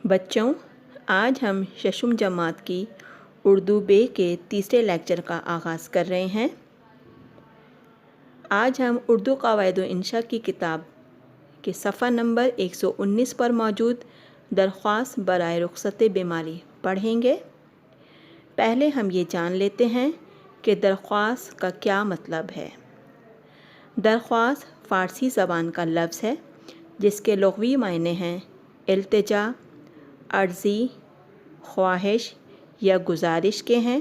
بچوں، آج ہم ششم جماعت کی اردو بے کے تیسرے لیکچر کا آغاز کر رہے ہیں۔ آج ہم اردو قواعد و انشاء کی کتاب کے صفحہ نمبر 119 پر موجود درخواست برائے رخصت بیماری پڑھیں گے۔ پہلے ہم یہ جان لیتے ہیں کہ درخواست کا کیا مطلب ہے۔ درخواست فارسی زبان کا لفظ ہے جس کے لغوی معنی ہیں التجا، عرضی، خواہش یا گزارش کے ہیں،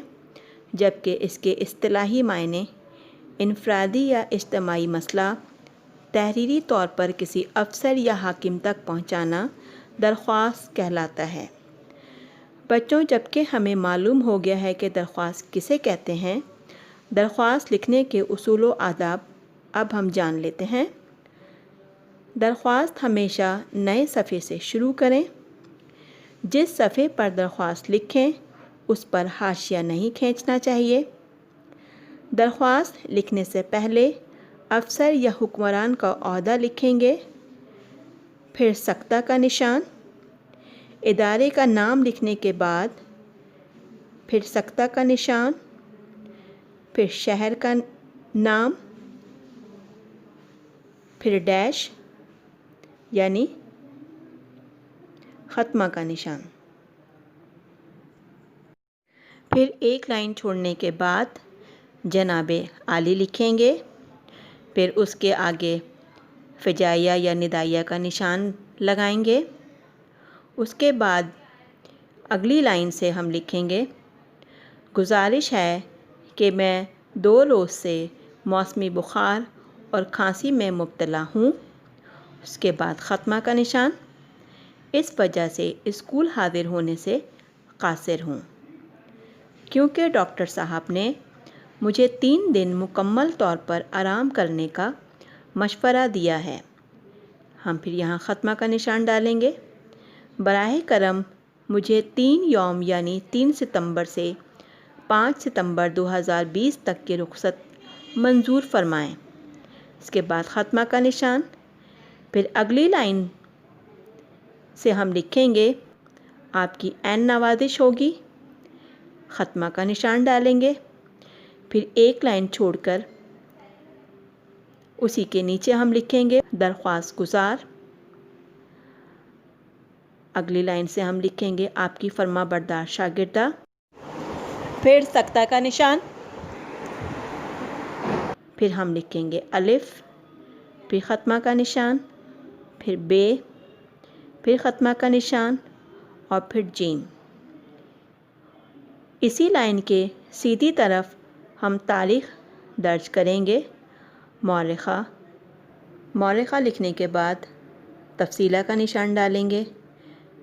جبکہ اس کے اصطلاحی معنی انفرادی یا اجتماعی مسئلہ تحریری طور پر کسی افسر یا حاکم تک پہنچانا درخواست کہلاتا ہے۔ بچوں، جبکہ ہمیں معلوم ہو گیا ہے کہ درخواست کسے کہتے ہیں، درخواست لکھنے کے اصول و آداب اب ہم جان لیتے ہیں۔ درخواست ہمیشہ نئے صفحے سے شروع کریں۔ جس صفحے پر درخواست لکھیں اس پر حاشیہ نہیں کھینچنا چاہیے۔ درخواست لکھنے سے پہلے افسر یا حکمران کا عہدہ لکھیں گے، پھر سکتہ کا نشان، ادارے کا نام لکھنے کے بعد پھر سکتہ کا نشان، پھر شہر کا نام، پھر ڈیش یعنی ختمہ کا نشان۔ پھر ایک لائن چھوڑنے کے بعد جناب عالی لکھیں گے، پھر اس کے آگے فجائیہ یا ندائیہ کا نشان لگائیں گے۔ اس کے بعد اگلی لائن سے ہم لکھیں گے، گزارش ہے کہ میں 2 روز سے موسمی بخار اور کھانسی میں مبتلا ہوں۔ اس کے بعد ختمہ کا نشان، اس وجہ سے اسکول حاضر ہونے سے قاصر ہوں کیونکہ ڈاکٹر صاحب نے مجھے 3 دن مکمل طور پر آرام کرنے کا مشورہ دیا ہے۔ ہم پھر یہاں ختمہ کا نشان ڈالیں گے۔ براہ کرم مجھے 3 یوم یعنی 3 ستمبر سے 5 ستمبر 2020 تک کی رخصت منظور فرمائیں۔ اس کے بعد ختمہ کا نشان، پھر اگلی لائن سے ہم لکھیں گے آپ کی عین نوازش ہوگی، ختمہ کا نشان ڈالیں گے، پھر ایک لائن چھوڑ کر اسی کے نیچے ہم لکھیں گے درخواست گزار، اگلی لائن سے ہم لکھیں گے آپ کی فرما بردار شاگردہ، پھر سکتہ کا نشان، پھر ہم لکھیں گے الف، پھر ختمہ کا نشان، پھر بے، پھر ختمہ کا نشان اور پھر جیم۔ اسی لائن کے سیدھی طرف ہم تاریخ درج کریں گے، مورخہ لکھنے کے بعد تفصیلہ کا نشان ڈالیں گے،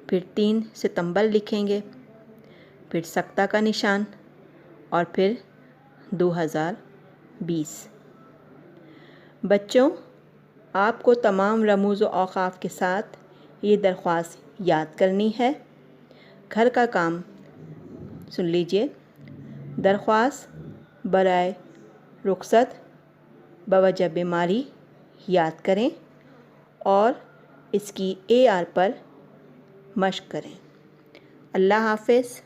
پھر 3 ستمبر لکھیں گے، پھر سکتہ کا نشان اور پھر 2020۔ بچوں، آپ کو تمام رموز و اوقاف کے ساتھ یہ درخواست یاد کرنی ہے۔ گھر کا کام سن لیجئے۔ درخواست برائے رخصت بوجہ بیماری یاد کریں اور اس کی AR پر مشق کریں۔ اللہ حافظ۔